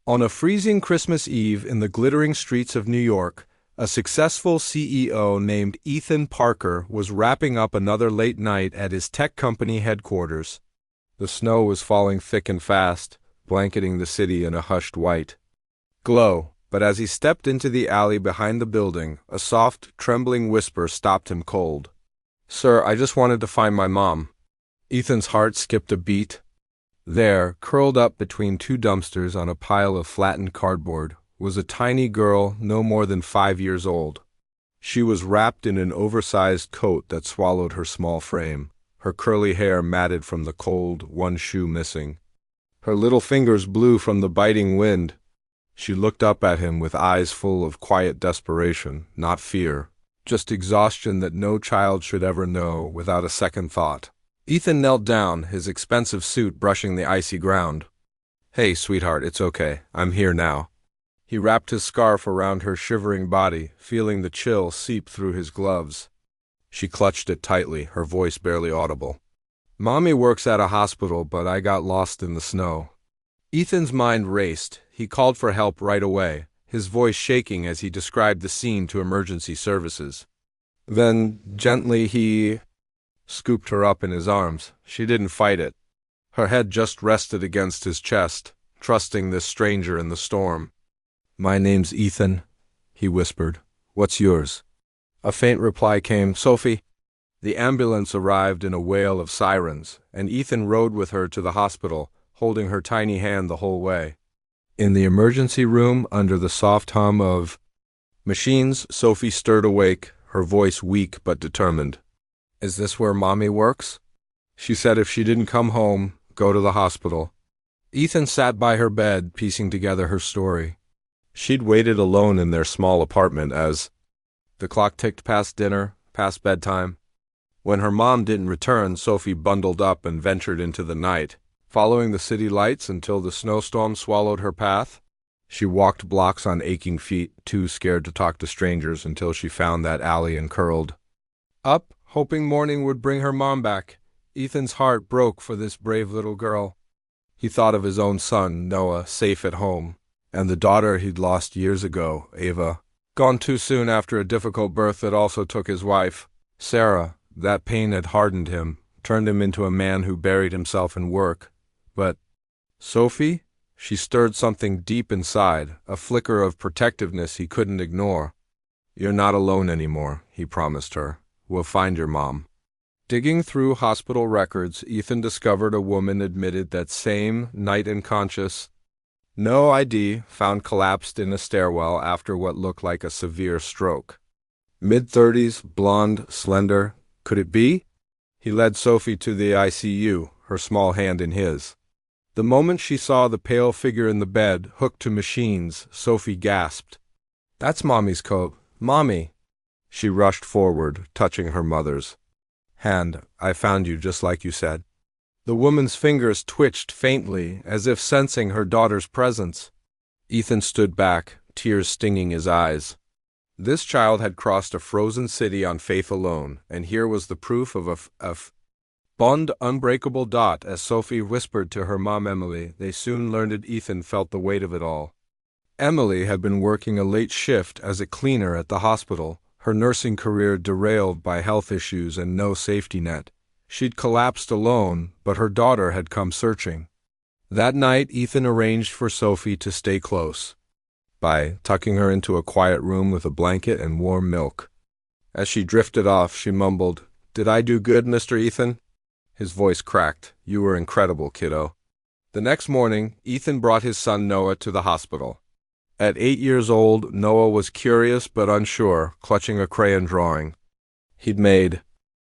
On a freezing Christmas Eve in the glittering streets of New York, a successful CEO named Ethan Parker was wrapping up another late night at his tech company headquarters. The snow was falling thick and fast, blanketing the city in a hushed white glow, but as he stepped into the alley behind the building, a soft, trembling whisper stopped him cold. "Sir, I just wanted to find my mom." Ethan's heart skipped a beat. There, curled up between two dumpsters on a pile of flattened cardboard, was a tiny girl no more than 5 years old. She was wrapped in an oversized coat that swallowed her small frame, her curly hair matted from the cold, one shoe missing. Her little fingers blue from the biting wind. She looked up at him with eyes full of quiet desperation, not fear, just exhaustion that no child should ever know without a second thought. Ethan knelt down, his expensive suit brushing the icy ground. "Hey, sweetheart, it's okay. I'm here now." He wrapped his scarf around her shivering body, feeling the chill seep through his gloves. She clutched it tightly, her voice barely audible. "Mommy works at a hospital, but I got lost in the snow." Ethan's mind raced. He called for help right away, his voice shaking as he described the scene to emergency services. Then, gently, he scooped her up in his arms. She didn't fight it. Her head just rested against his chest, trusting this stranger in the storm. "My name's Ethan," he whispered. "What's yours?" A faint reply came, "Sophie." The ambulance arrived in a wail of sirens, and Ethan rode with her to the hospital, holding her tiny hand the whole way. In the emergency room, under the soft hum of machines, Sophie stirred awake, her voice weak but determined. "Is this where Mommy works?" She said if she didn't come home, go to the hospital. Ethan sat by her bed, piecing together her story. She'd waited alone in their small apartment as the clock ticked past dinner, past bedtime. When her mom didn't return, Sophie bundled up and ventured into the night, following the city lights until the snowstorm swallowed her path. She walked blocks on aching feet, too scared to talk to strangers, until she found that alley and curled up, hoping morning would bring her mom back. Ethan's heart broke for this brave little girl. He thought of his own son, Noah, safe at home, and the daughter he'd lost years ago, Ava, gone too soon after a difficult birth that also took his wife, Sarah. That pain had hardened him, turned him into a man who buried himself in work. But Sophie? She stirred something deep inside, a flicker of protectiveness he couldn't ignore. "You're not alone anymore," he promised her. "We'll find your mom." Digging through hospital records, Ethan discovered a woman admitted that same night unconscious. No ID, found collapsed in a stairwell after what looked like a severe stroke. Mid-30s, blonde, slender. Could it be? He led Sophie to the ICU, her small hand in his. The moment she saw the pale figure in the bed, hooked to machines, Sophie gasped. "That's Mommy's coat. Mommy!" She rushed forward, touching her mother's hand. "I found you just like you said." The woman's fingers twitched faintly, as if sensing her daughter's presence. Ethan stood back, tears stinging his eyes. This child had crossed a frozen city on faith alone, and here was the proof of a bond unbreakable. As Sophie whispered to her mom Emily, they soon learned that Ethan felt the weight of it all. Emily had been working a late shift as a cleaner at the hospital, her nursing career derailed by health issues and no safety net. She'd collapsed alone, but her daughter had come searching. That night, Ethan arranged for Sophie to stay close by tucking her into a quiet room with a blanket and warm milk. As she drifted off, she mumbled, "Did I do good, Mr. Ethan?" His voice cracked. "You were incredible, kiddo." The next morning, Ethan brought his son Noah to the hospital. At 8 years old, Noah was curious but unsure, clutching a crayon drawing he'd made.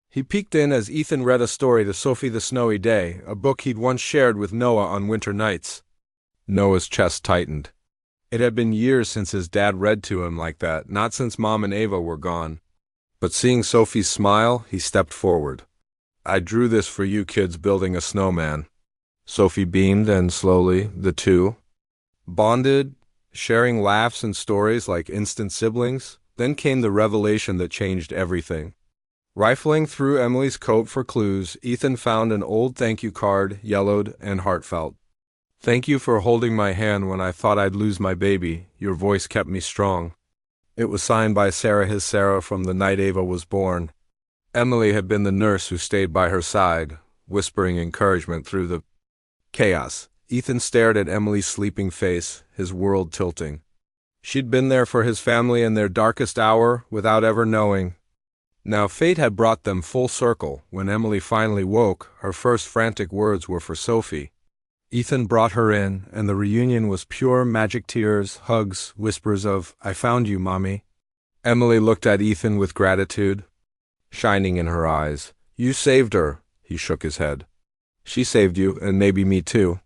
He peeked in as Ethan read a story to Sophie the Snowy Day, a book he'd once shared with Noah on winter nights. Noah's chest tightened. It had been years since his dad read to him like that, not since Mom and Ava were gone. But seeing Sophie's smile, he stepped forward. "I drew this for you kids building a snowman." Sophie beamed, and slowly, the two bonded, sharing laughs and stories like instant siblings. Then came the revelation that changed everything. Rifling through Emily's coat for clues, Ethan found an old thank you card, yellowed and heartfelt. Thank you for holding my hand when I thought I'd lose my baby. Your voice kept me strong. It was signed by Sarah, his Sarah, from the night Ava was born. Emily had been the nurse who stayed by her side, whispering encouragement through the chaos. Ethan stared at Emily's sleeping face, his world tilting. She'd been there for his family in their darkest hour without ever knowing. Now fate had brought them full circle. When Emily finally woke, her first frantic words were for Sophie. Ethan brought her in, and the reunion was pure magic: tears, hugs, whispers of, "I found you, Mommy." Emily looked at Ethan with gratitude shining in her eyes. "You saved her," he shook his head. "She saved you, and maybe me too."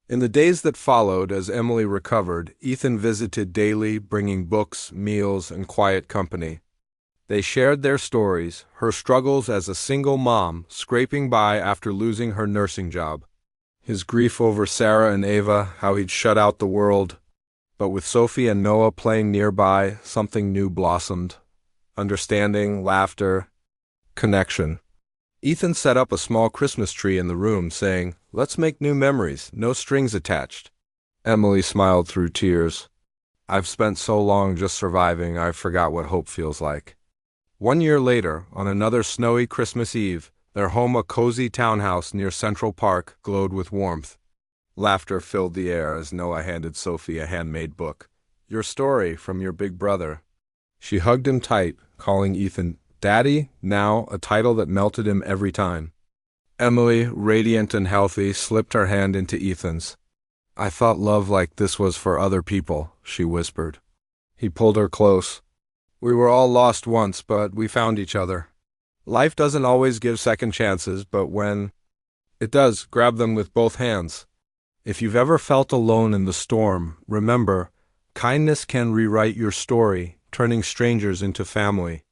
In the days that followed, as Emily recovered, Ethan visited daily, bringing books, meals, and quiet company. They shared their stories, her struggles as a single mom, scraping by after losing her nursing job. His grief over Sarah and Ava, how he'd shut out the world. But with Sophie and Noah playing nearby, something new blossomed. Understanding, laughter, connection. Ethan set up a small Christmas tree in the room, saying, "Let's make new memories, no strings attached." Emily smiled through tears. "I've spent so long just surviving, I forgot what hope feels like." 1 year later, on another snowy Christmas Eve, their home, a cozy townhouse near Central Park, glowed with warmth. Laughter filled the air as Noah handed Sophie a handmade book. "Your story from your big brother." She hugged him tight, calling Ethan Daddy, now a title that melted him every time. Emily, radiant and healthy, slipped her hand into Ethan's. "I thought love like this was for other people," she whispered. He pulled her close. "We were all lost once, but we found each other. Life doesn't always give second chances, but when it does, grab them with both hands. If you've ever felt alone in the storm, remember, kindness can rewrite your story, turning strangers into family.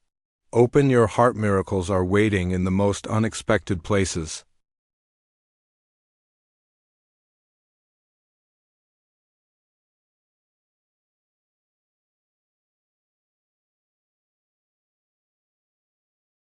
Open your heart, miracles are waiting in the most unexpected places."